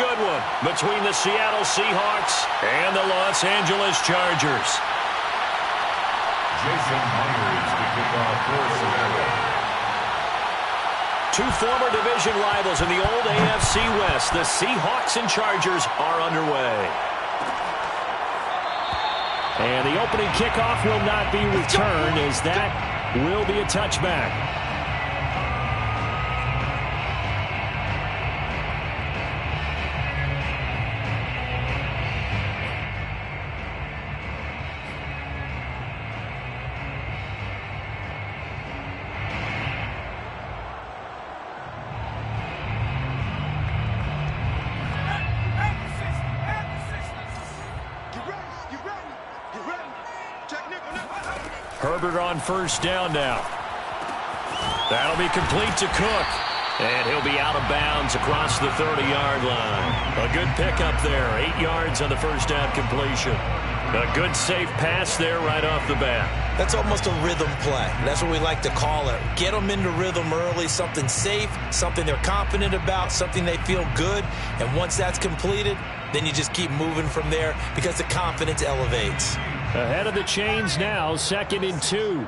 good one between the Seattle Seahawks and the Los Angeles Chargers. Jason Myers to kick off for Seattle. Two former division rivals in the old AFC West, the Seahawks and Chargers, are underway. And the opening kickoff will not be returned, as that will be a touchback. Herbert on first down now. That'll be complete to Cook. And he'll be out of bounds across the 30-yard line. A good pickup there. 8 yards on the first down completion. A good safe pass there right off the bat. That's almost a rhythm play. That's what we like to call it. Get them into rhythm early, something safe, something they're confident about, something they feel good. And once that's completed, then you just keep moving from there because the confidence elevates. Ahead of the chains now, 2nd and 2.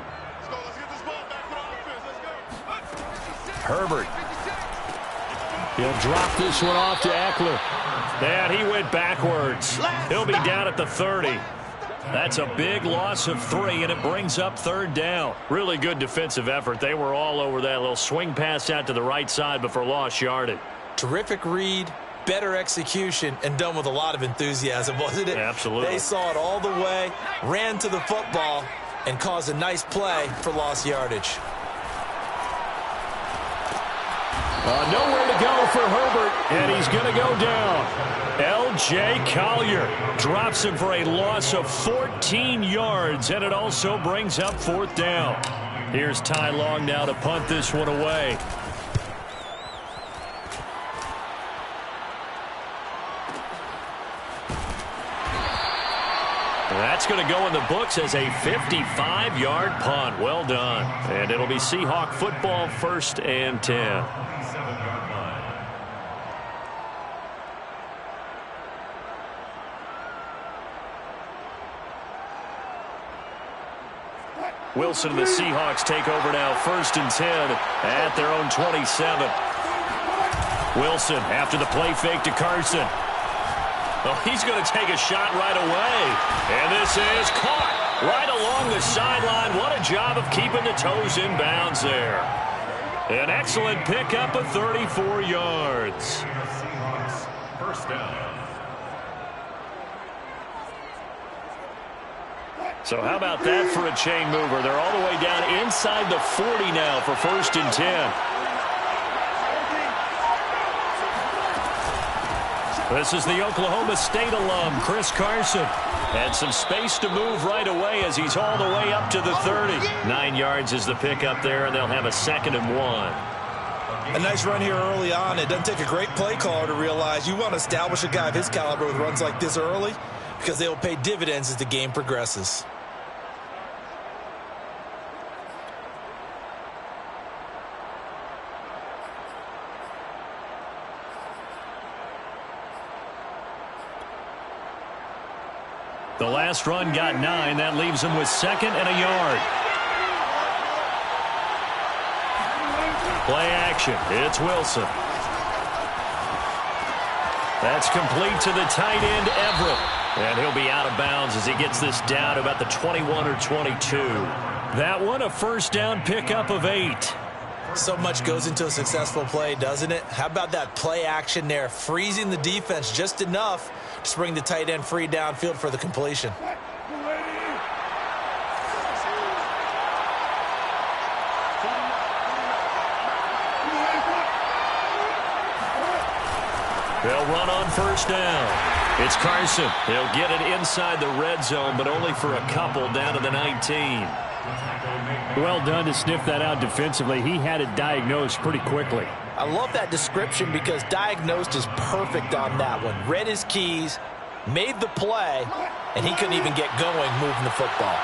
Herbert. He'll drop this one off to Eckler. And he went backwards. He'll be down at the 30. That's a big loss of 3, and it brings up 3rd down. Really good defensive effort. They were all over that little swing pass out to the right side before lost yardage. Terrific read, better execution, and done with a lot of enthusiasm, wasn't it? Absolutely. They saw it all the way, ran to the football, and caused a nice play for lost yardage. Nowhere to go for Herbert, and he's going to go down. L.J. Collier drops him for a loss of 14 yards, and it also brings up 4th down. Here's Ty Long now to punt this one away. That's going to go in the books as a 55-yard punt. Well done. And it'll be Seahawk football, 1st and 10. Wilson and the Seahawks take over now, 1st and 10 at their own 27. Wilson after the play fake to Carson. Well, he's going to take a shot right away. And this is caught right along the sideline. What a job of keeping the toes in bounds there. An excellent pickup of 34 yards. First down. So how about that for a chain mover? They're all the way down inside the 40 now for 1st and 10. This is the Oklahoma State alum, Chris Carson. Had some space to move right away as he's all the way up to the 30. 9 yards is the pickup there, and they'll have a 2nd and 1. A nice run here early on. It doesn't take a great play caller to realize you want to establish a guy of his caliber with runs like this early because they will pay dividends as the game progresses. The last run got 9. That leaves him with 2nd and a yard. Play action. It's Wilson. That's complete to the tight end, Everett. And he'll be out of bounds as he gets this down to about the 21 or 22. That one a 1st down pickup of 8. So much goes into a successful play, doesn't it? How about that play action there, freezing the defense just enough to bring the tight end free downfield for the completion. They'll run on 1st down. It's Carson. He'll get it inside the red zone, but only for a couple down to the 19. Well done to sniff that out defensively. He had it diagnosed pretty quickly. I love that description because diagnosed is perfect on that one. Read his keys, made the play, and he couldn't even get going moving the football.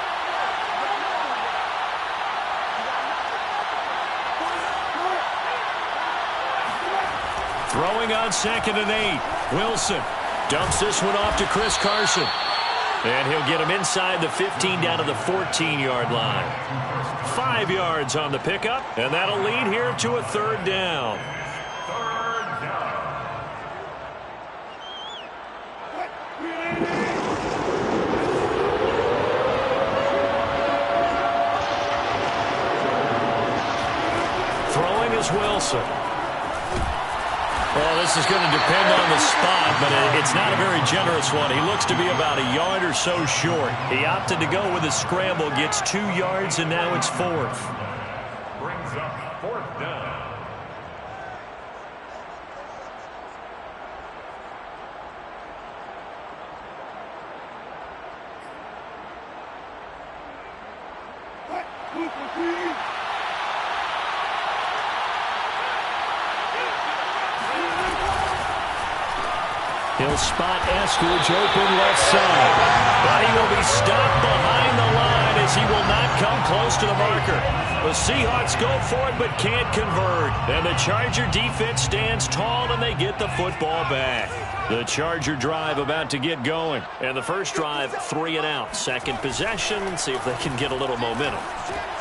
Throwing on 2nd and 8. Wilson dumps this one off to Chris Carson. And he'll get him inside the 15 down to the 14-yard line. 5 yards on the pickup, and that'll lead here to a third down. Throwing is Wilson. Well, this is going to depend on the spot, but it's not a very generous one. He looks to be about a yard or so short. He opted to go with a scramble, gets 2 yards, and now it's fourth. Brings up fourth down. He'll spot Eskridge open left side. But he will be stopped behind the line as he will not come close to the marker. The Seahawks go for it but can't convert. And the Charger defense stands tall and they get the football back. The Charger drive about to get going. And the first drive, 3 and out. Second possession, see if they can get a little momentum.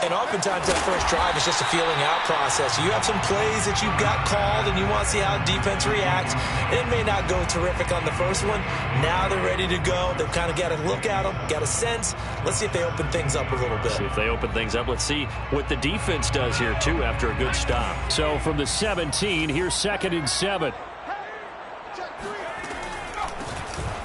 And oftentimes that first drive is just a feeling out process. You have some plays that you've got called and you want to see how the defense reacts. It may not go terrific on the first one. Now they're ready to go. They've kind of got to look at them, got a sense. Let's see if they open things up a little bit. See if they open things up. Let's see what the defense does here, too, after a good stop. So from the 17, here's 2nd and 7.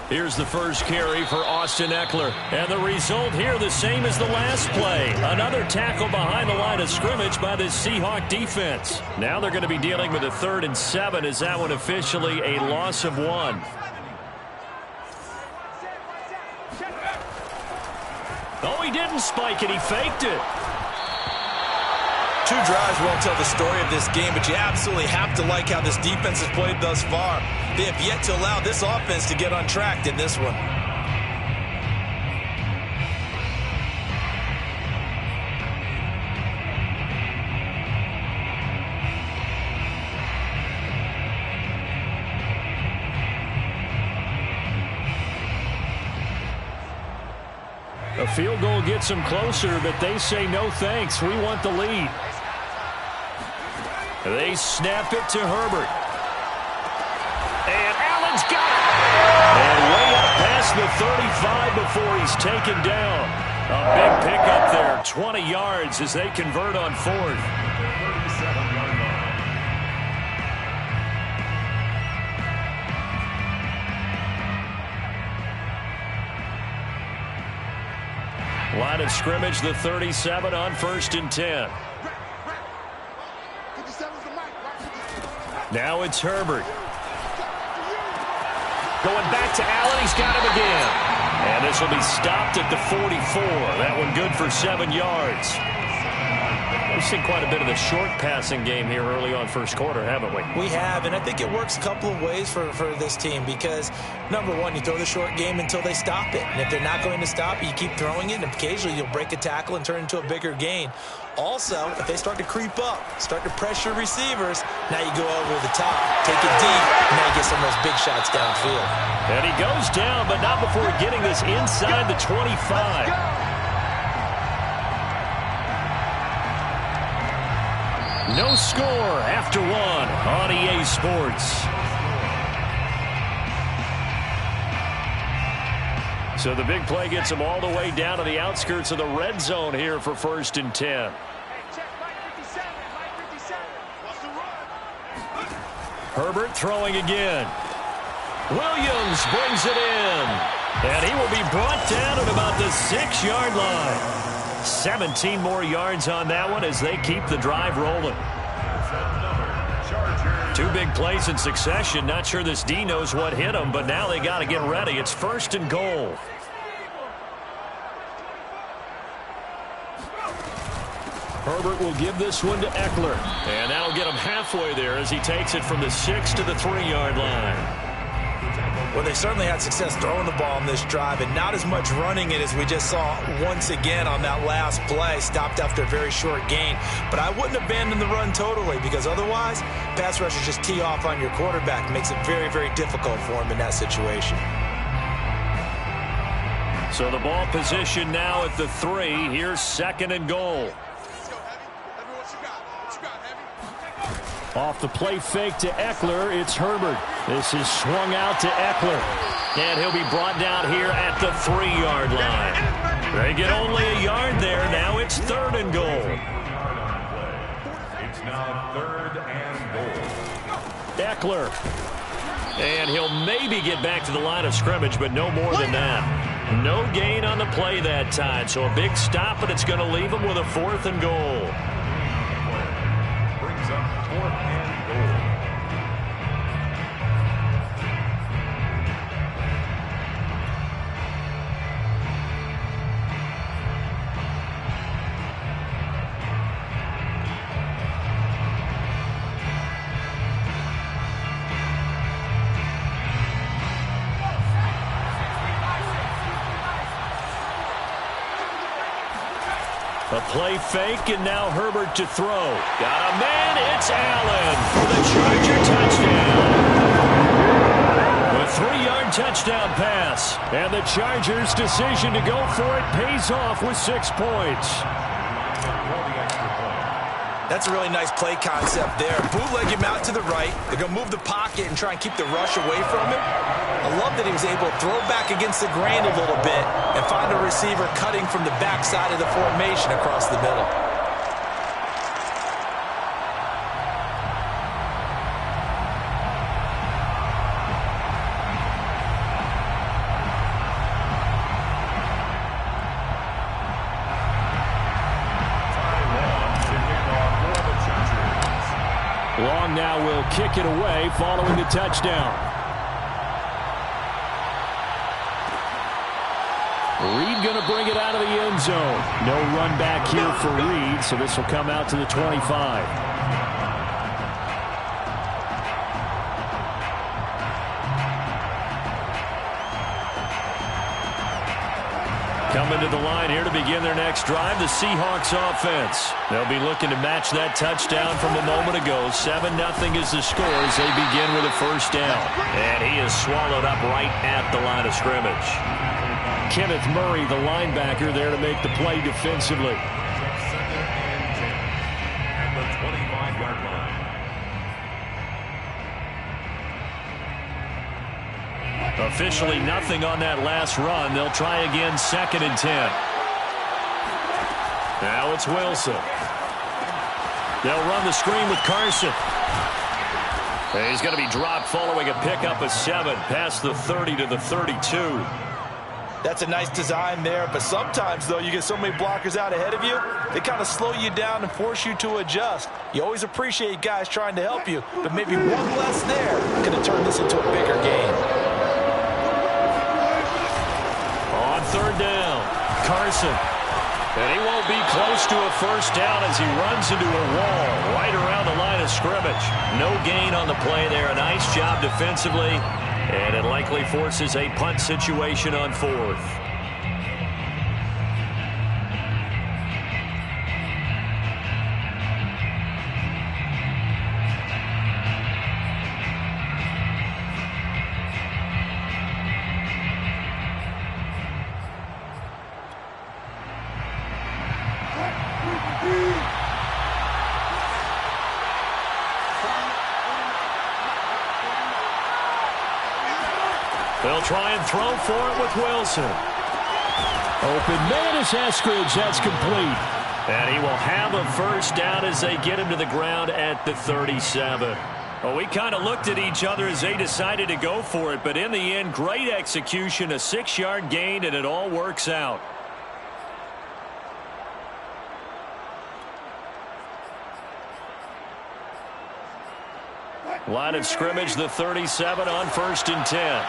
Here's the first carry for Austin Ekeler. And the result here the same as the last play. Another tackle behind the line of scrimmage by the Seahawk defense. Now they're going to be dealing with a 3rd and 7. Is that one officially a loss of 1? Oh, he didn't spike it. He faked it. 2 drives won't tell the story of this game, but you absolutely have to like how this defense has played thus far. They have yet to allow this offense to get on track in this one. A field goal gets them closer, but they say no thanks. We want the lead. They snap it to Herbert. And Allen's got it. And way up past the 35 before he's taken down. A big pickup there, 20 yards as they convert on 4th. 37-yard line. Line of scrimmage, the 37 on 1st and 10. Now it's Herbert. Going back to Allen, he's got him again. And this will be stopped at the 44. That one good for 7 yards. We've seen quite a bit of the short passing game here early on first quarter, haven't we? We have, and I think it works a couple of ways for this team because, number one, you throw the short game until they stop it. And if they're not going to stop it, you keep throwing it, and occasionally you'll break a tackle and turn it into a bigger gain. Also, if they start to creep up, start to pressure receivers, now you go over the top, take it deep, and now you get some of those big shots downfield. And he goes down, but not before getting this inside the 25. No score after 1 on EA Sports. So the big play gets them all the way down to the outskirts of the red zone here for 1st and 10. Herbert throwing again. Williams brings it in. And he will be brought down at about the 6-yard line. 17 more yards on that one as they keep the drive rolling. 2 big plays in succession. Not sure this D knows what hit him, but now they got to get ready. It's 1st and goal. Herbert will give this one to Ekeler. And that'll get him halfway there as he takes it from the 6 to the 3-yard line. Well, they certainly had success throwing the ball on this drive and not as much running it as we just saw once again on that last play. Stopped after a very short gain. But I wouldn't abandon the run totally because otherwise, pass rushers just tee off on your quarterback. Makes it very, very difficult for him in that situation. So the ball position now at the 3. Here's 2nd and goal. Off the play fake to Eckler, it's Herbert. This is swung out to Eckler. And he'll be brought down here at the 3-yard line. They get only a yard there. Now it's 3rd and goal. It's now 3rd and goal. Eckler. And he'll maybe get back to the line of scrimmage, but no more than that. No gain on the play that time. So a big stop, and it's going to leave him with a 4th and goal. Brings up 4th and goal. A play fake, and now Herbert to throw. Got a man, it's Allen for the Charger touchdown. A 3-yard touchdown pass. And the Chargers' decision to go for it pays off with 6 points. That's a really nice play concept there. Bootleg him out to the right. They're going to move the pocket and try and keep the rush away from him. I love that he was able to throw back against the grain a little bit and find a receiver cutting from the backside of the formation across the middle. Long now will kick it away following the touchdown. Reed going to bring it out of the end zone. No run back here for Reed, so this will come out to the 25. Coming to the line here to begin their next drive, the Seahawks offense. They'll be looking to match that touchdown from a moment ago. 7-0 is the score as they begin with a 1st down. And he is swallowed up right at the line of scrimmage. Kenneth Murray, the linebacker, there to make the play defensively. 2nd and 10 at the 25-yard line. Officially nothing on that last run. They'll try again 2nd and 10. Now it's Wilson. They'll run the screen with Carson. And he's going to be dropped following a pickup of 7 past the 30 to the 32. That's a nice design there, but sometimes, though, you get so many blockers out ahead of you, they kind of slow you down and force you to adjust. You always appreciate guys trying to help you, but maybe one less there could have turned this into a bigger game. On 3rd down, Carson. And he won't be close to a 1st down as he runs into a wall right around the line of scrimmage. No gain on the play there. A nice job defensively. And it likely forces a punt situation on 4th. They'll try and throw for it with Wilson. Open man is Eskridge. That's complete. And he will have a 1st down as they get him to the ground at the 37. Well, we kind of looked at each other as they decided to go for it, but in the end, great execution, a 6-yard gain, and it all works out. Line of scrimmage, the 37 on 1st and 10.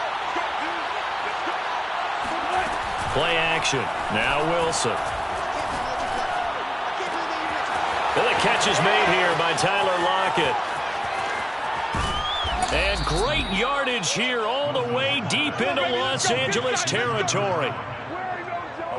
Play action. Now Wilson. And the catch is made here by Tyler Lockett. And great yardage here all the way deep into Los Angeles territory.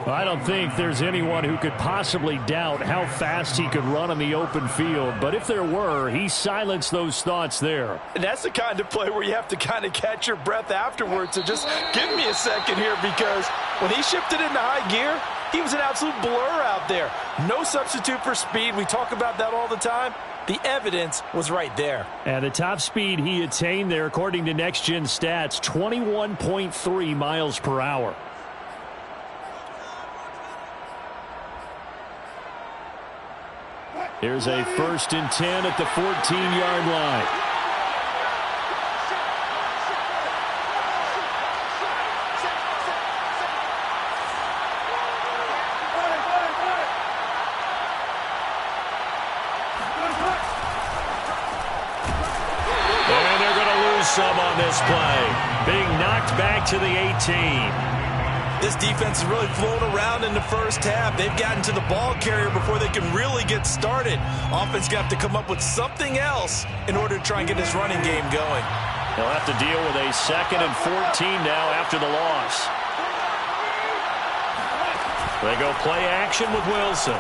I don't think there's anyone who could possibly doubt how fast he could run on the open field. But if there were, he silenced those thoughts there. And that's the kind of play where you have to kind of catch your breath afterwards. So just give me a second here, because when he shifted into high gear, he was an absolute blur out there. No substitute for speed. We talk about that all the time. The evidence was right there. And the top speed he attained there, according to Next Gen Stats, 21.3 miles per hour. Here's a 1st and 10 at the 14-yard line. And they're going to lose some on this play. Being knocked back to the 18. This defense is really flown around in the first half. They've gotten to the ball carrier before they can really get started. Offense got to come up with something else in order to try and get this running game going. They'll have to deal with a 2nd and 14 now after the loss. They go play action with Wilson.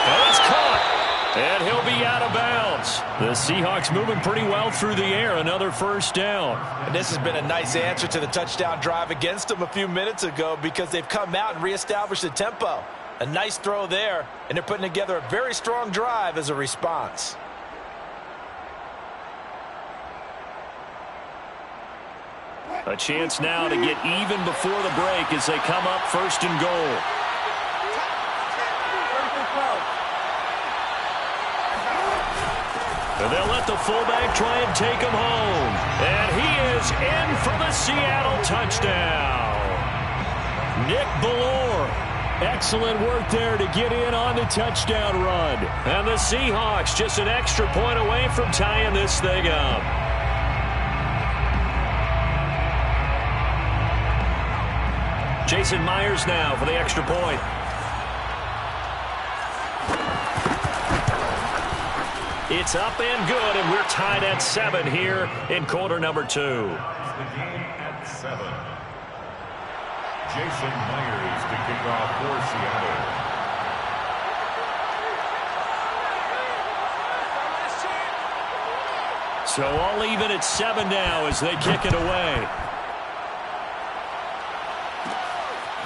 Oh, it's caught. And he'll be out of bounds. The Seahawks moving pretty well through the air. Another 1st down. And this has been a nice answer to the touchdown drive against them a few minutes ago, because they've come out and reestablished the tempo. A nice throw there, and they're putting together a very strong drive as a response. A chance now to get even before the break as they come up 1st and goal. They'll let the fullback try and take him home. And he is in for the Seattle touchdown. Nick Ballore. Excellent work there to get in on the touchdown run. And the Seahawks just an extra point away from tying this thing up. Jason Myers now for the extra point. It's up and good, and we're tied at 7 here in quarter number 2. The game at 7. Jason Myers to kick off for Seattle. So all even at 7 now as they kick it away.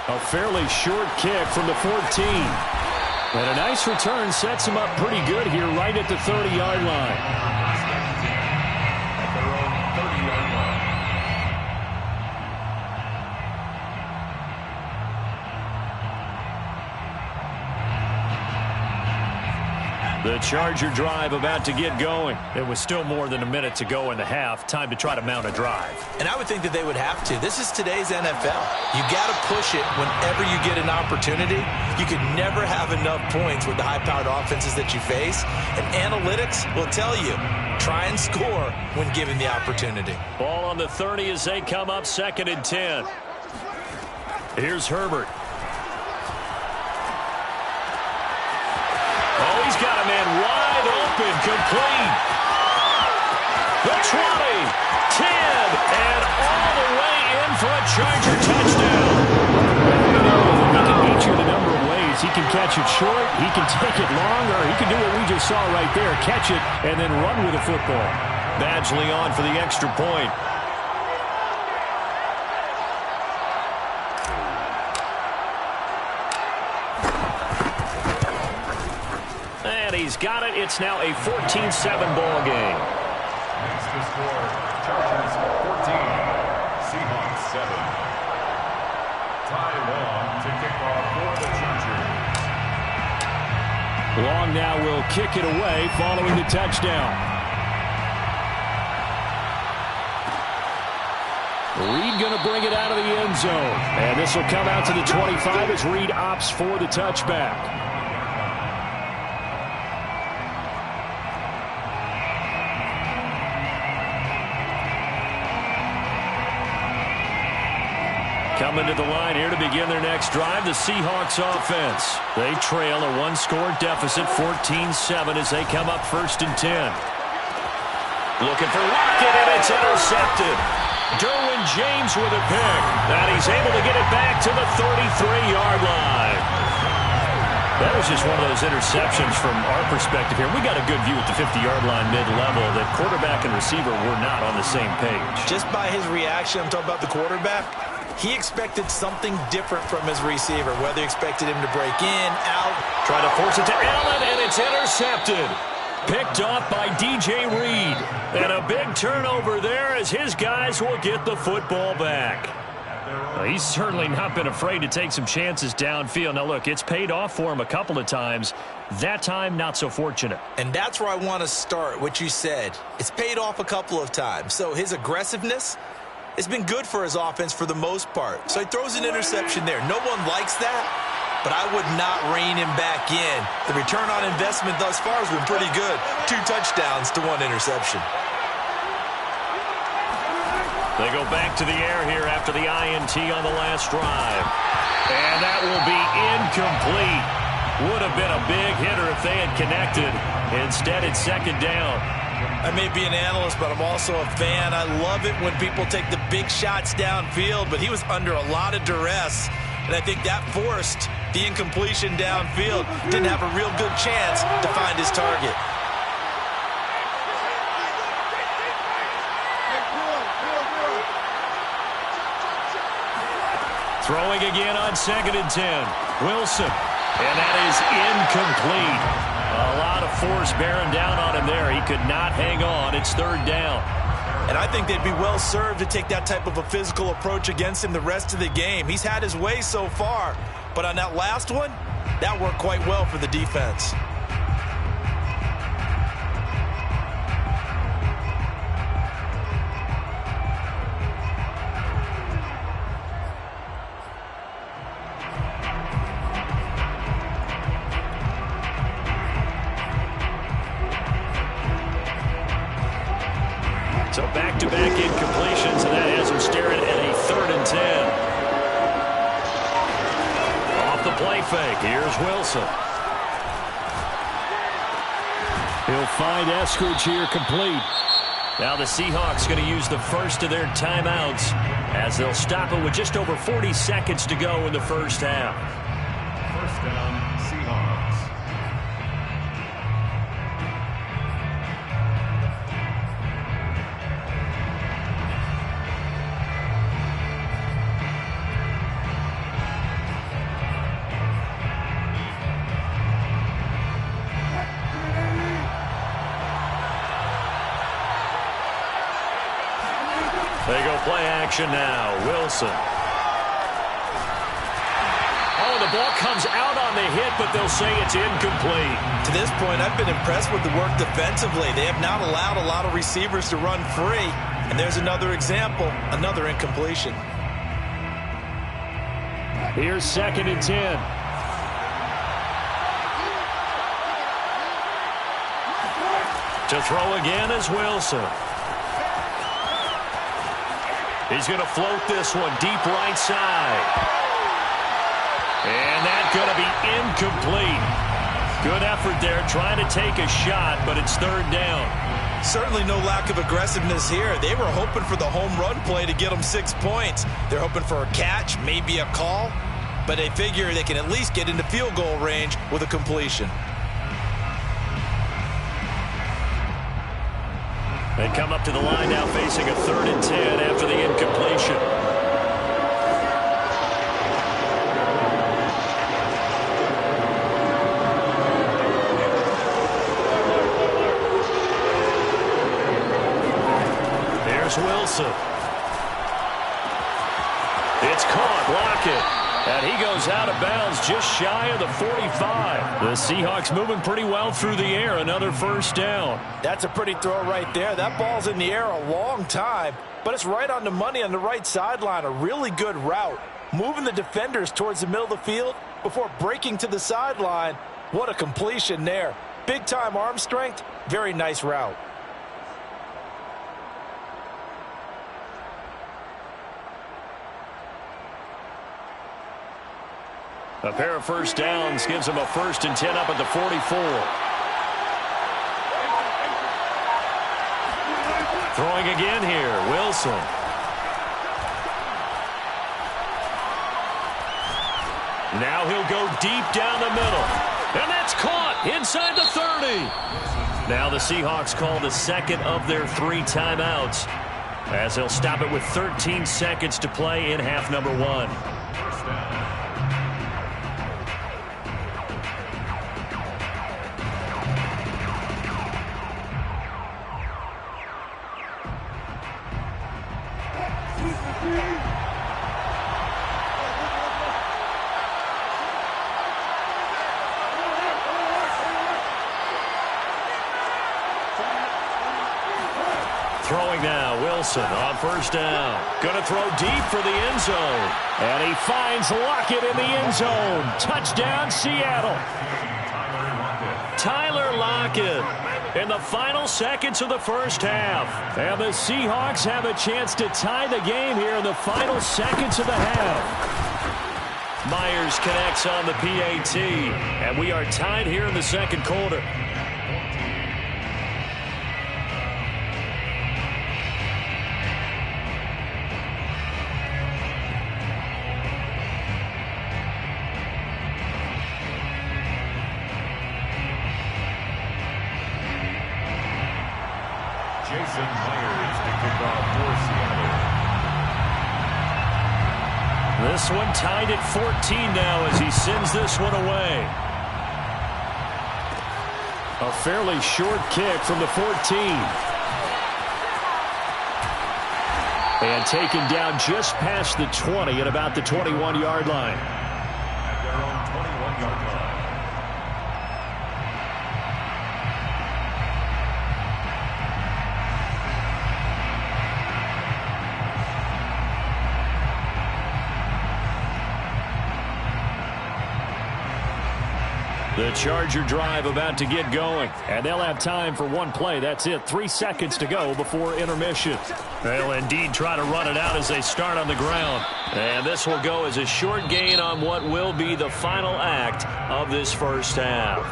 A fairly short kick from the 14. And a nice return sets him up pretty good here right at the 30-yard line. At their own 30-yard line. The Charger drive about to get going. There was still more than a minute to go in the half. Time to try to mount a drive. And I would think that they would have to. This is today's NFL. You got to push it whenever you get an opportunity. You can never have enough points with the high-powered offenses that you face. And analytics will tell you, try and score when given the opportunity. Ball on the 30 as they come up 2nd and 10. Here's Herbert. Oh, he's got a man wide open, complete. The 20, 10, and all the way in for a Charger touchdown. You know, he can beat you in a number of ways. He can catch it short, he can take it long, or he can do what we just saw right there, catch it and then run with the football. Badgley on for the extra point. He's got it. It's now a 14-7 ball game. Next to score, Chargers 14, Seahawks 7. Ty Long to kick off for the Chargers. Long now will kick it away following the touchdown. Reed going to bring it out of the end zone. And this will come out to the 25 as Reed opts for the touchback. Coming to the line here to begin their next drive, the Seahawks offense. They trail a one-score deficit, 14-7, as they come up 1st and 10. Looking for Lockett, and it's intercepted. Derwin James with a pick. And he's able to get it back to the 33-yard line. That was just one of those interceptions from our perspective here. We got a good view at the 50-yard line mid-level that quarterback and receiver were not on the same page. Just by his reaction, I'm talking about the quarterback, he expected something different from his receiver, whether he expected him to break in, out. Trying to force it to Allen, and it's intercepted. Picked off by DJ Reed. And a big turnover there as his guys will get the football back. He's certainly not been afraid to take some chances downfield. Now, look, it's paid off for him a couple of times. That time, not so fortunate. And that's where I want to start, what you said. It's paid off a couple of times. So his aggressiveness has been good for his offense for the most part. So he throws an interception there. No one likes that, but I would not rein him back in. The return on investment thus far has been pretty good. 2 touchdowns to 1 interception. They go back to the air here after the INT on the last drive. And that will be incomplete. Would have been a big hitter if they had connected. Instead, it's second down. I may be an analyst, but I'm also a fan. I love it when people take the big shots downfield, but he was under a lot of duress. And I think that forced the incompletion downfield. Didn't have a real good chance to find his target. Throwing again on 2nd and 10. Wilson. And that is incomplete. A lot of force bearing down on him there. He could not hang on. It's 3rd down. And I think they'd be well served to take that type of a physical approach against him the rest of the game. He's had his way so far. But on that last one, that worked quite well for the defense. So back-to-back incompletions, and that has him staring at a 3rd and 10. Off the play fake, here's Wilson. He'll find Eskridge here complete. Now the Seahawks going to use the first of their timeouts as they'll stop it with just over 40 seconds to go in the first half. First down, Seahawks. They go play action now. Wilson. Oh, the ball comes out on the hit, but they'll say it's incomplete. To this point, I've been impressed with the work defensively. They have not allowed a lot of receivers to run free. And there's another example, another incompletion. Here's 2nd and 10. To throw again is Wilson. He's going to float this one deep right side. And that's going to be incomplete. Good effort there trying to take a shot, but it's 3rd down. Certainly no lack of aggressiveness here. They were hoping for the home run play to get them 6 points. They're hoping for a catch, maybe a call, but they figure they can at least get into field goal range with a completion. They come up to the line now facing a 3rd and 10 after the incompletion. There's Wilson. It's caught. Lockett. And he goes out of bounds just shy of the 45. The Seahawks moving pretty well through the air. Another first down. That's a pretty throw right there. That ball's in the air a long time, but it's right on the money on the right sideline. A really good route. Moving the defenders towards the middle of the field before breaking to the sideline. What a completion there. Big-time arm strength. Very nice route. A pair of first downs gives them a 1st and 10 up at the 44. Throwing again here, Wilson. Now he'll go deep down the middle. And that's caught inside the 30. Now the Seahawks call the second of their 3 timeouts, as they'll stop it with 13 seconds to play in half number 1. Throwing now, Wilson on first down. Going to throw deep for the end zone. And he finds Lockett in the end zone. Touchdown, Seattle. Tyler Lockett in the final seconds of the first half. And the Seahawks have a chance to tie the game here in the final seconds of the half. Myers connects on the PAT. And we are tied here in the second quarter. This one tied at 14 now as he sends this one away. A fairly short kick from the 14. And taken down just past the 20 at about the 21-yard line. At their own 21-yard line. The Charger drive about to get going, and they'll have time for one play. That's it. 3 seconds to go before intermission. They'll indeed try to run it out as they start on the ground. And this will go as a short gain on what will be the final act of this first half.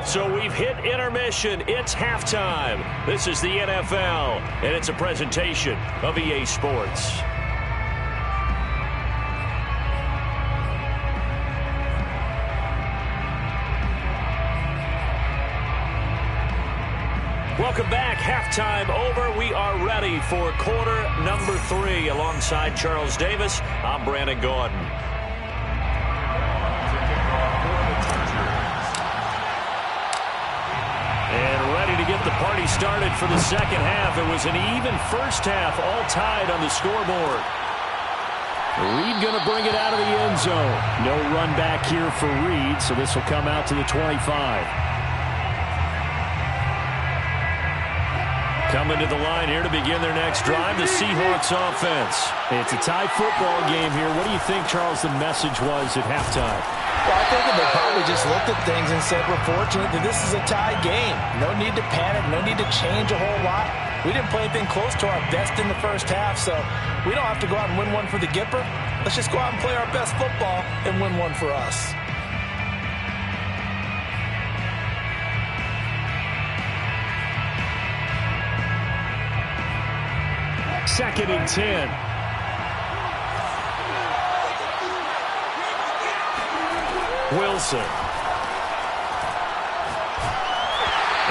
So we've hit intermission. It's halftime. This is the NFL, and it's a presentation of EA Sports. Welcome back. Halftime over. We are ready for quarter number 3. Alongside Charles Davis, I'm Brandon Gordon. And ready to get the party started for the second half. It was an even first half, all tied on the scoreboard. Reed going to bring it out of the end zone. No run back here for Reed, so this will come out to the 25. Coming to the line here to begin their next drive, the Seahawks offense. It's a tie football game here. What do you think, Charles, the message was at halftime? Well, I think they probably just looked at things and said, we're fortunate that this is a tie game. No need to panic, no need to change a whole lot. We didn't play anything close to our best in the first half, so we don't have to go out and win one for the Gipper. Let's just go out and play our best football and win one for us. Second and 10. Wilson.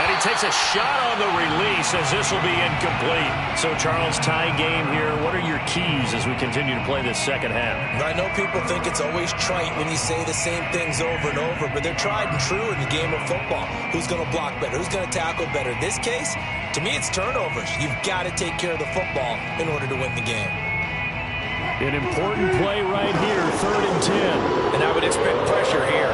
And he takes a shot on the release as this will be incomplete. So, Charles, tie game here. What are your keys as we continue to play this second half? I know people think it's always trite when you say the same things over and over, but they're tried and true in the game of football. Who's going to block better? Who's going to tackle better? In this case, to me, it's turnovers. You've got to take care of the football in order to win the game. An important play right here, 3rd and 10. And I would expect pressure here.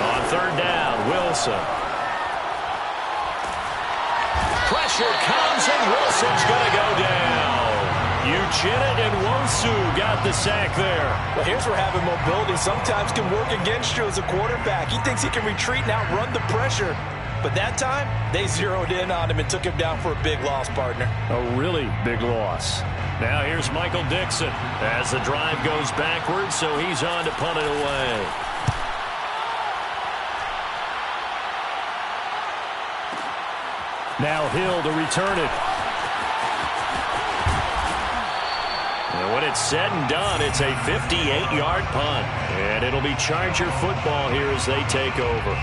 On 3rd down, Wilson. Pressure comes, and Wilson's going to go down. Uchenna and Nwosu got the sack there. Well, here's where having mobility sometimes can work against you as a quarterback. He thinks he can retreat and outrun the pressure. But that time, they zeroed in on him and took him down for a big loss, partner. A really big loss. Now here's Michael Dixon as the drive goes backwards, so he's on to punt it away. 2 2 Now Hill to return it. And when it's said and done, it's a 58-yard punt. And it'll be Charger football here as they take over.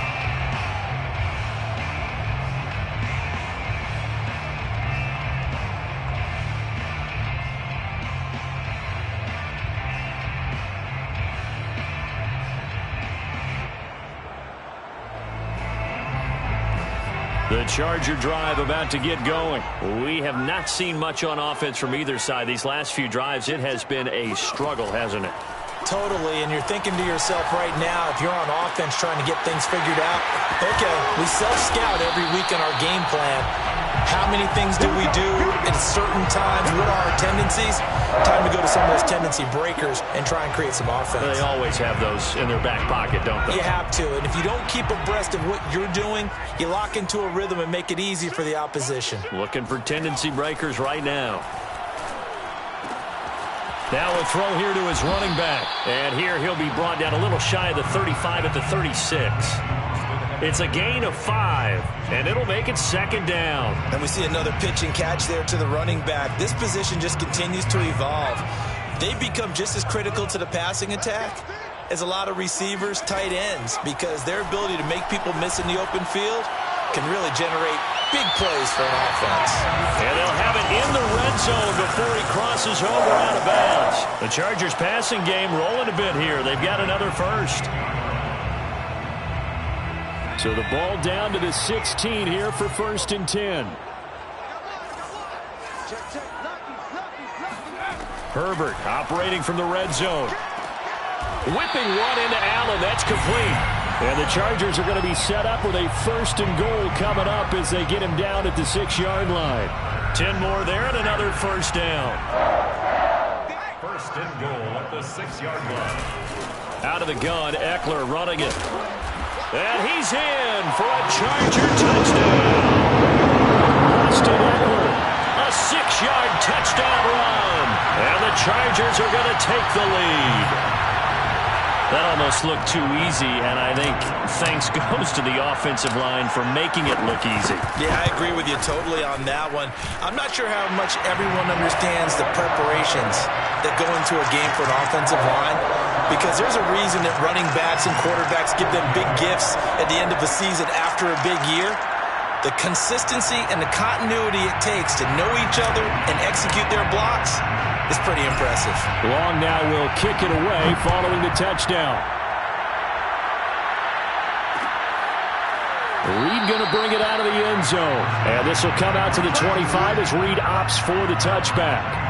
The Charger drive about to get going. We have not seen much on offense from either side. These last few drives, it has been a struggle, hasn't it? Totally, and you're thinking to yourself right now, if you're on offense trying to get things figured out, okay, we self-scout every week in our game plan. How many things do we do at certain times? What are our tendencies? Time to go to some of those tendency breakers and try and create some offense. They always have those in their back pocket, don't they? You have to, and if you don't keep abreast of what you're doing, you lock into a rhythm and make it easy for the opposition. Looking for tendency breakers right now. Now a throw here to his running back. And here he'll be brought down a little shy of the 35 at the 36. It's a gain of 5, and it'll make it second down. And we see another pitch and catch there to the running back. This position just continues to evolve. They become just as critical to the passing attack as a lot of receivers, tight ends, because their ability to make people miss in the open field can really generate big plays for an offense. And they'll have it in the red zone before he crosses over out of bounds. The Chargers passing game rolling a bit here. They've got another first. So the ball down to the 16 here for 1st and 10. Herbert operating from the red zone. Whipping one into Allen. That's complete. And the Chargers are going to be set up with a 1st and goal coming up as they get him down at the 6-yard line. 10 more there and another first down. 1st and goal at the 6-yard line. Out of the gun, Eckler running it. And he's in for a Charger touchdown. Austin Eckler, a 6-yard touchdown run. And the Chargers are going to take the lead. That almost looked too easy, and I think thanks goes to the offensive line for making it look easy. Yeah, I agree with you totally on that one. I'm not sure how much everyone understands the preparations that go into a game for an offensive line, because there's a reason that running backs and quarterbacks give them big gifts at the end of the season after a big year. The consistency and the continuity it takes to know each other and execute their blocks is pretty impressive. Long now will kick it away following the touchdown. Reed going to bring it out of the end zone. And this will come out to the 25 as Reed opts for the touchback.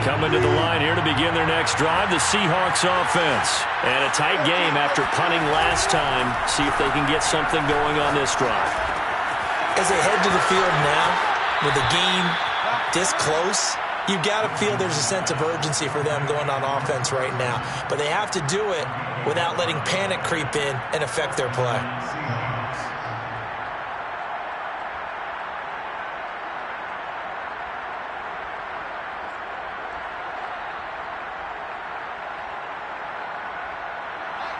Coming to the line here to begin their next drive, the Seahawks offense. And a tight game after punting last time. See if they can get something going on this drive. As they head to the field now, with the game this close, you've got to feel there's a sense of urgency for them going on offense right now. But they have to do it without letting panic creep in and affect their play.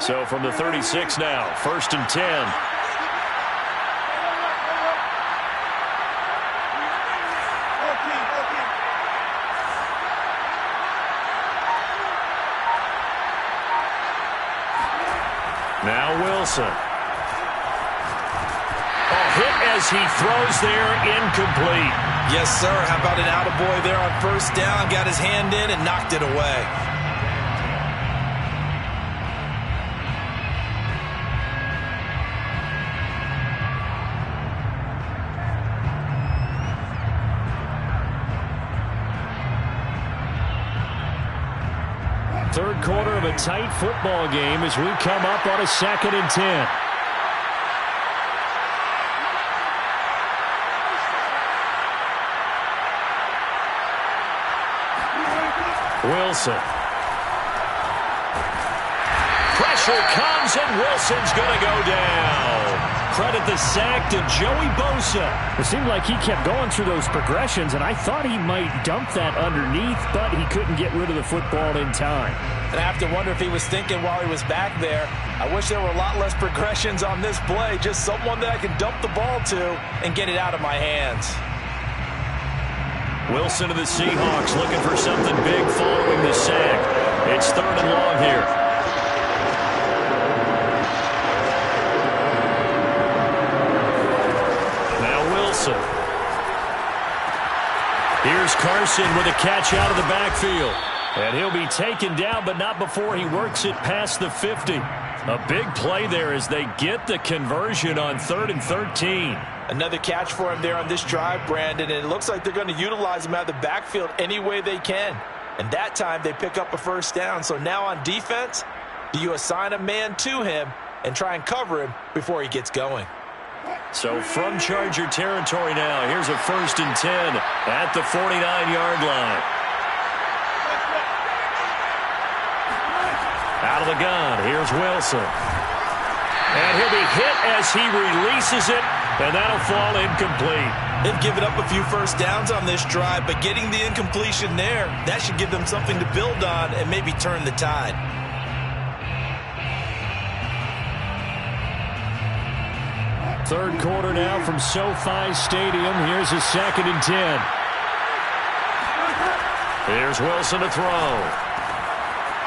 So from the 36 now, 1st and 10. Now Wilson. A hit as he throws there, incomplete. Yes, sir. How about an attaboy there on 1st down? Got his hand in and knocked it away. Third quarter of a tight football game as we come up on a 2nd and 10. Wilson. Pressure comes, and Wilson's going to go down. Credit the sack to Joey Bosa. It seemed like he kept going through those progressions, and I thought he might dump that underneath, but he couldn't get rid of the football in time. And I have to wonder if he was thinking while he was back there, I wish there were a lot less progressions on this play, just someone that I can dump the ball to and get it out of my hands. Wilson of the Seahawks looking for something big following the sack. It's 3rd and long here. Here's Carson with a catch out of the backfield. And he'll be taken down, but not before he works it past the 50. A big play there as they get the conversion on 3rd and 13. Another catch for him there on this drive, Brandon, and it looks like they're going to utilize him out of the backfield any way they can. And that time they pick up a 1st down. So now on defense, do you assign a man to him and try and cover him before he gets going? So from Charger territory now, here's a 1st and 10 at the 49-yard line. Out of the gun, here's Wilson. And he'll be hit as he releases it, and that'll fall incomplete. They've given up a few 1st downs on this drive, but getting the incompletion there, that should give them something to build on and maybe turn the tide. Third quarter now from SoFi Stadium. Here's a 2nd and 10. Here's Wilson to throw.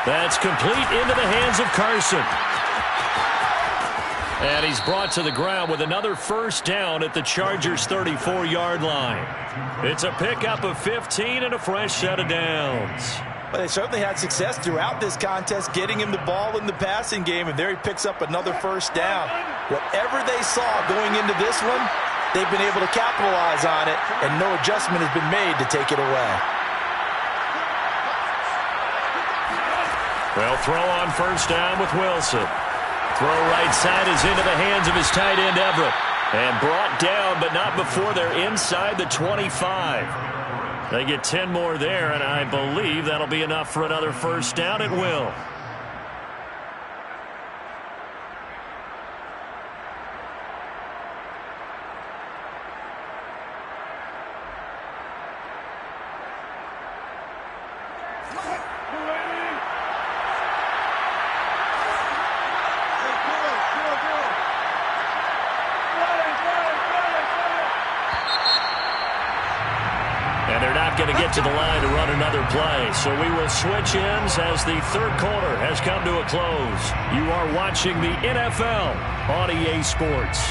That's complete into the hands of Carson. And he's brought to the ground with another 1st down at the Chargers' 34-yard line. It's a pickup of 15 and a fresh set of downs. Well, they certainly had success throughout this contest getting him the ball in the passing game, and there he picks up another 1st down. Whatever they saw going into this one, they've been able to capitalize on it, and no adjustment has been made to take it away. Well, throw on 1st down with Wilson. Throw right side is into the hands of his tight end, Everett. And brought down, but not before they're inside the 25. They get 10 more there, and I believe that'll be enough for another 1st down. It will. Going to get to the line to run another play. So we will switch ends as the 3rd quarter has come to a close. You are watching the NFL on EA Sports.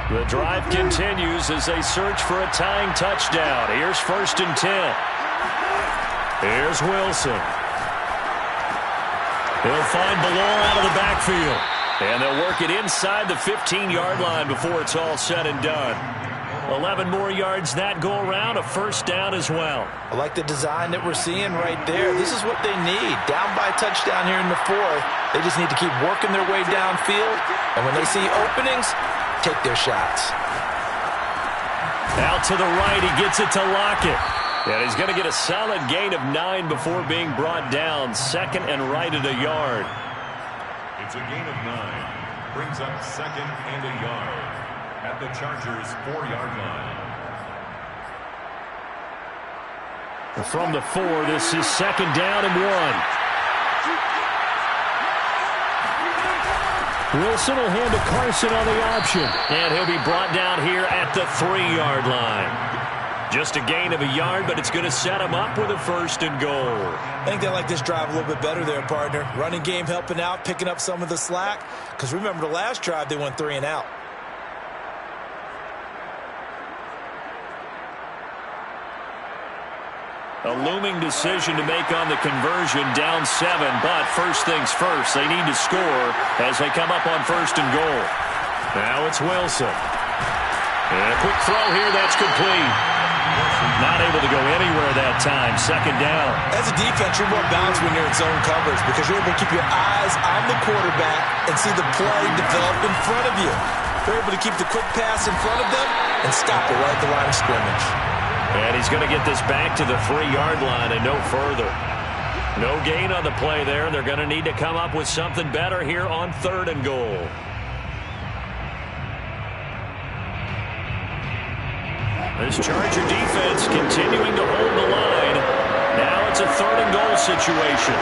The drive continues as they search for a tying touchdown. Here's 1st and 10. Here's Wilson. He'll find Ballore out of the backfield. And they'll work it inside the 15-yard line before it's all said and done. 11 more yards that go around, a 1st down as well. I like the design that we're seeing right there. This is what they need. Down by a touchdown here in the 4th. They just need to keep working their way downfield. And when they see openings, take their shots. Out to the right, he gets it to Lockett. And he's going to get a solid gain of 9 before being brought down. 2nd and right at a yard. It's a gain of 9. Brings up 2nd and a yard at the Chargers' 4-yard line. From the 4, this is 2nd down and 1. Wilson will hand to Carson on the option. And he'll be brought down here at the 3-yard line. Just a gain of a yard, but it's going to set him up with a 1st and goal. I think they like this drive a little bit better there, partner. Running game helping out, picking up some of the slack. Because remember, the last drive, they went 3 and out. A looming decision to make on the conversion, down 7. But first things first, they need to score as they come up on 1st and goal. Now it's Wilson. And a quick throw here, that's complete. Not able to go anywhere that time. Second down. As a defense, you're more balanced when you're in zone coverage because you're able to keep your eyes on the quarterback and see the play develop in front of you. You're able to keep the quick pass in front of them and stop it right at the line of scrimmage. And he's going to get this back to the 3-yard line and no further. No gain on the play there. They're going to need to come up with something better here on 3rd and goal. This Charger defense continuing to hold the line. Now it's a 3rd and goal situation.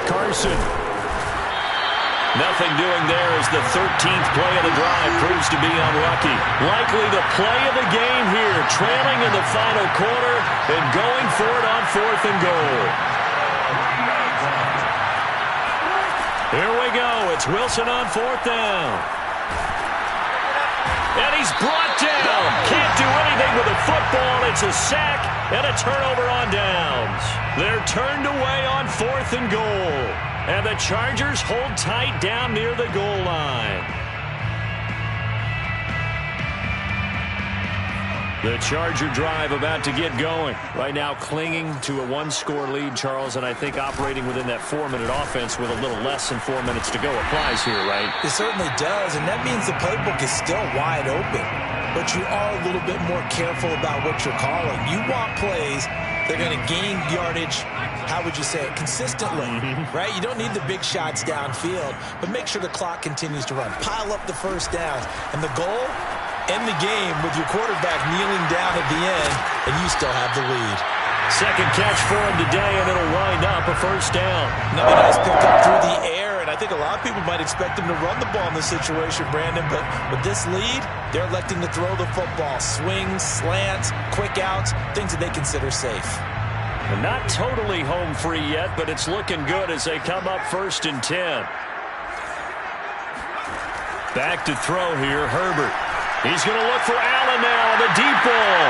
Carson. Nothing doing there as the 13th play of the drive proves to be unlucky. Likely the play of the game here, trailing in the final quarter and going for it on 4th and goal. Here we go. It's Wilson on 4th down. And he's brought down. Can't do anything with the football. It's a sack and a turnover on downs. They're turned away on 4th and goal. And the Chargers hold tight down near the goal line. The Charger drive about to get going. Right now clinging to a 1-score lead, Charles, and I think operating within that 4-minute offense with a little less than 4 minutes to go applies here, right? It certainly does, and that means the playbook is still wide open. But you are a little bit more careful about what you're calling. You want plays that are going to gain yardage, how would you say it, consistently, right? You don't need the big shots downfield, but make sure the clock continues to run. Pile up the first downs. And the goal, end the game with your quarterback kneeling down at the end, and you still have the lead. Second catch for him today, and it'll wind up a first down. Another nice pickup through the air, and I think a lot of people might expect him to run the ball in this situation, Brandon, but with this lead, they're electing to throw the football. Swings, slants, quick outs, things that they consider safe. And not totally home free yet, but it's looking good as they come up 1st and 10. Back to throw here, Herbert. He's going to look for Allen now on the deep ball.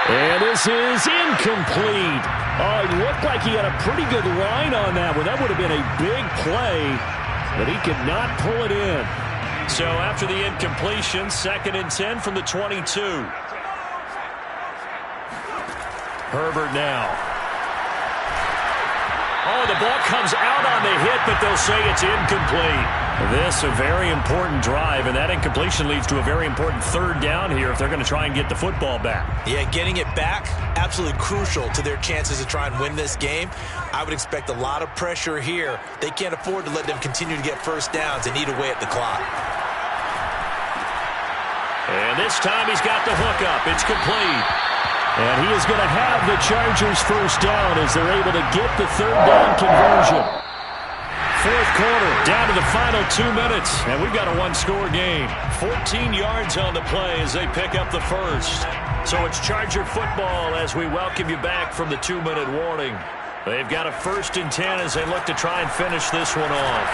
And this is incomplete. Oh, it looked like he had a pretty good line on that one. That would have been a big play, but he could not pull it in. So after the incompletion, 2nd and 10 from the 22. Herbert now. Oh, the ball comes out on the hit, but they'll say it's incomplete. This a very important drive, and that incompletion leads to a very important 3rd down here if they're going to try and get the football back. Yeah, getting it back, absolutely crucial to their chances to try and win this game. I would expect a lot of pressure here. They can't afford to let them continue to get first downs and eat away at the clock. And this time he's got the hook up. It's complete. And he is going to have the Chargers first down as they're able to get the 3rd down conversion. 4th quarter, down to the final 2 minutes, and we've got a 1-score game. 14 yards on the play as they pick up the first. So it's Charger football as we welcome you back from the 2-minute warning. They've got a 1st and 10 as they look to try and finish this one off.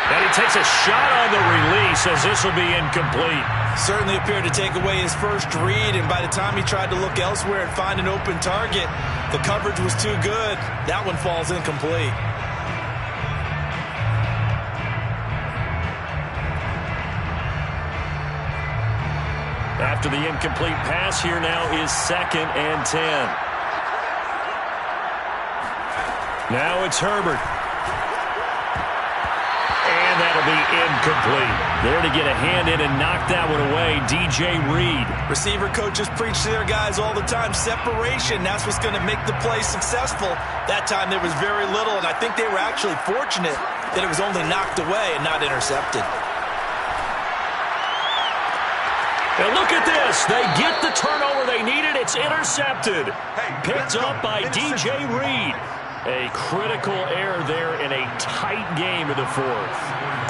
And he takes a shot on the release as this will be incomplete. Certainly appeared to take away his first read, and by the time he tried to look elsewhere and find an open target, the coverage was too good. That one falls incomplete. After the incomplete pass, here now is 2nd and 10. Now it's Herbert. And that'll be incomplete. There to get a hand in and knock that one away, DJ Reed. Receiver coaches preach to their guys all the time. Separation, that's what's going to make the play successful. That time there was very little, and I think they were actually fortunate that it was only knocked away and not intercepted. And look at this. They get the turnover they needed. It's intercepted. Picked up by DJ Reed. A critical error there in a tight game in the 4th.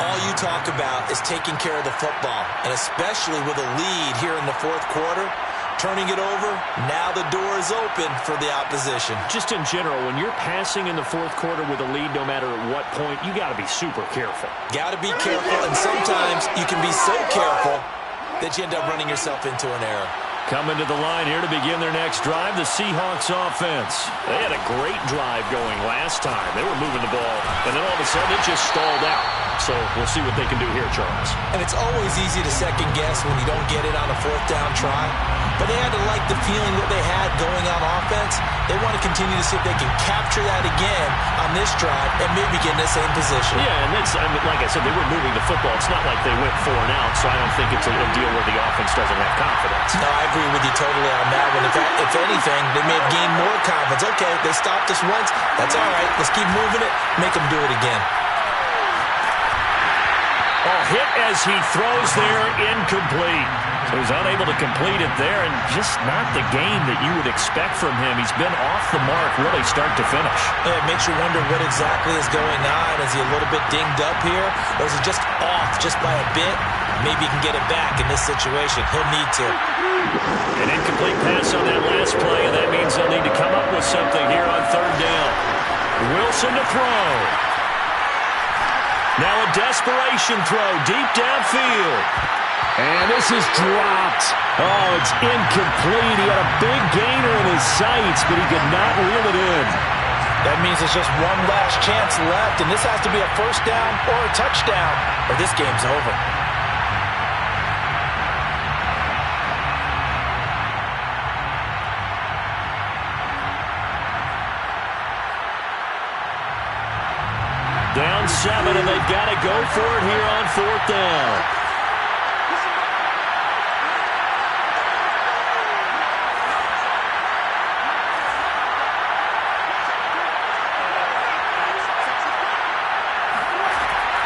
All you talk about is taking care of the football, and especially with a lead here in the 4th quarter, turning it over, now the door is open for the opposition. Just in general, when you're passing in the 4th quarter with a lead, no matter at what point, you got to be super careful. Got to be careful, and sometimes you can be so careful that you end up running yourself into an error. Coming to the line here to begin their next drive, the Seahawks offense. They had a great drive going last time. They were moving the ball, and then all of a sudden it just stalled out. So we'll see what they can do here, Charles. And it's always easy to second guess when you don't get it on a fourth down try. But they had to like the feeling that they had going on offense. They want to continue to see if they can capture that again on this drive and maybe get in the same position. Yeah, and that's, I mean, like I said, they were moving the football. It's not like they went 4 and out, so I don't think it's a deal where the offense doesn't have confidence. No, I agree with you totally on that one. In fact, if anything, they may have gained more confidence. Okay, they stopped us once. That's all right. Let's keep moving it. Make them do it again. Oh, hit as he throws there, incomplete. So he's unable to complete it there, and just not the game that you would expect from him. He's been off the mark really start to finish. Yeah, it makes you wonder what exactly is going on. Is he a little bit dinged up here, or is he just off just by a bit? Maybe he can get it back in this situation. He'll need to. An incomplete pass on that last play, and that means they'll need to come up with something here on third down. Wilson to throw. Now a desperation throw deep downfield. And this is dropped. Oh, it's incomplete. He had a big gainer in his sights, but he could not reel it in. That means there's just one last chance left, and this has to be a first down or a touchdown, or this game's over. Down 7, and they've got to go for it here on fourth down.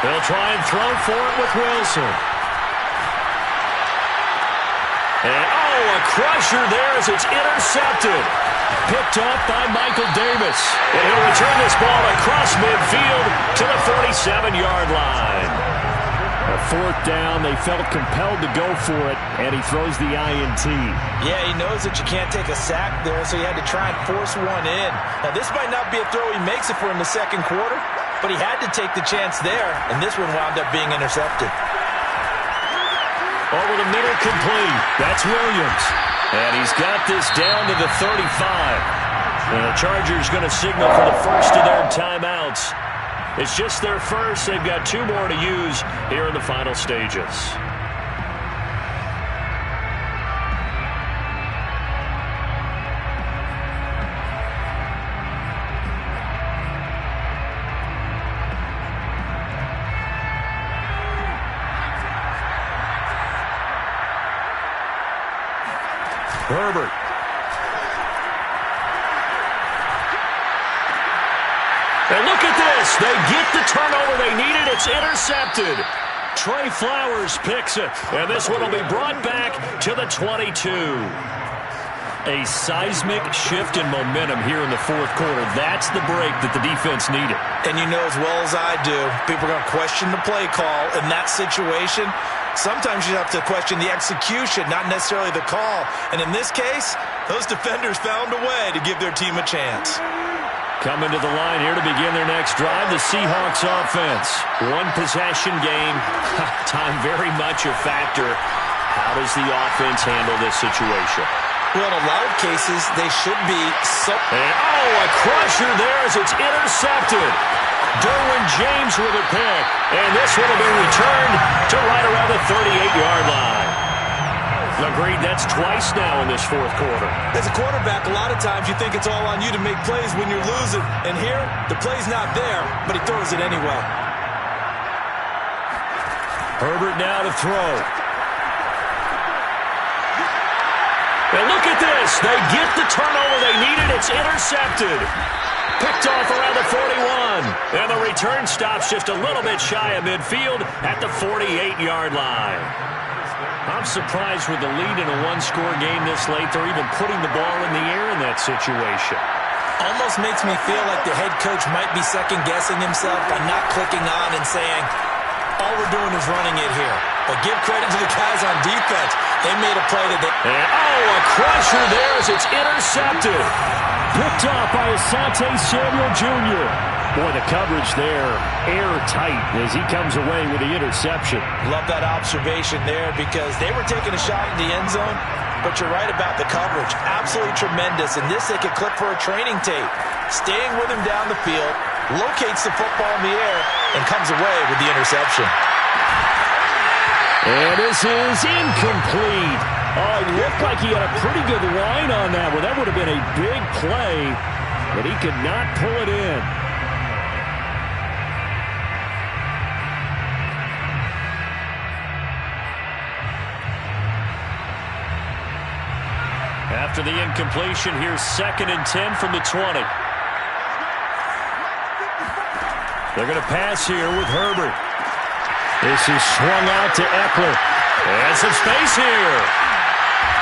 They'll try and throw for it with Wilson. And, oh, a crusher there as it's intercepted. Picked up by Michael Davis. And he'll return this ball across midfield to the 47-yard line. A fourth down, they felt compelled to go for it, and he throws the INT. Yeah, he knows that you can't take a sack there, so he had to try and force one in. Now, this might not be a throw he makes it for in the second quarter, but he had to take the chance there, and this one wound up being intercepted. Over the middle, complete. That's Williams. And he's got this down to the 35. And the Chargers going to signal for the first of their timeouts. It's just their first. They've got 2 more to use here in the final stages. Herbert. And look at this. They get the turnover they needed. It's intercepted. Trey Flowers picks it. And this one will be brought back to the 22. A seismic shift in momentum here in the fourth quarter. That's the break that the defense needed. And you know as well as I do, people are going to question the play call in that situation. Sometimes you have to question the execution, not necessarily the call. And in this case, those defenders found a way to give their team a chance. Coming to the line here to begin their next drive, the Seahawks offense. 1 possession game. Time very much a factor. How does the offense handle this situation? Well, in a lot of cases, they should be so... And, oh, a crusher there as it's intercepted. Derwin James with a pick. And this one will be returned to right around the 38-yard line. Agreed, that's twice now in this fourth quarter. As a quarterback, a lot of times you think it's all on you to make plays when you're losing. And here, the play's not there, but he throws it anyway. Herbert now to throw. And look at this. They get the turnover they needed. It's intercepted. Picked off around the 41. And the return stops just a little bit shy of midfield at the 48-yard line. I'm surprised with the lead in a 1-score game this late. They're even putting the ball in the air in that situation. Almost makes me feel like the head coach might be second-guessing himself by not clicking on and saying, all we're doing is running it here. But give credit to the guys on defense. They made a play that they... And, oh, a crusher there as it's intercepted. Picked off by Asante Samuel Jr. Boy, the coverage there, airtight as he comes away with the interception. Love that observation there because they were taking a shot in the end zone. but you're right about the coverage. Absolutely tremendous. And this they could clip for a training tape. Staying with him down the field, locates the football in the air, and comes away with the interception. And this is incomplete. Oh, it looked like he had a pretty good line on that one. That would have been a big play, but he could not pull it in. After the incompletion, here's 2nd and 10 from the 20. They're going to pass here with Herbert. This is swung out to Eckler. And some space here.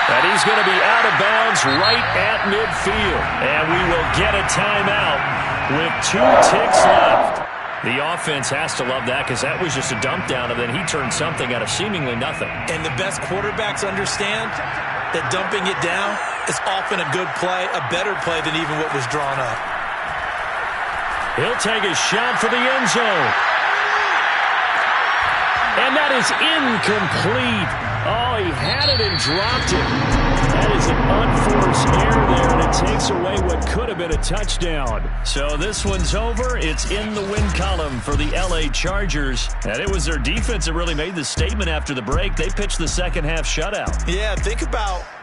And he's going to be out of bounds right at midfield. And we will get a timeout with 2 ticks left. The offense has to love that because that was just a dump down, and then he turned something out of seemingly nothing. And the best quarterbacks understand that dumping it down is often a good play, a better play than even what was drawn up. He'll take a shot for the end zone. And that is incomplete. Oh, he had it and dropped it. That is an unforced error there, and it takes away what could have been a touchdown. So this one's over. It's in the win column for the LA Chargers. And it was their defense that really made the statement after the break. They pitched the second half shutout. Yeah, think about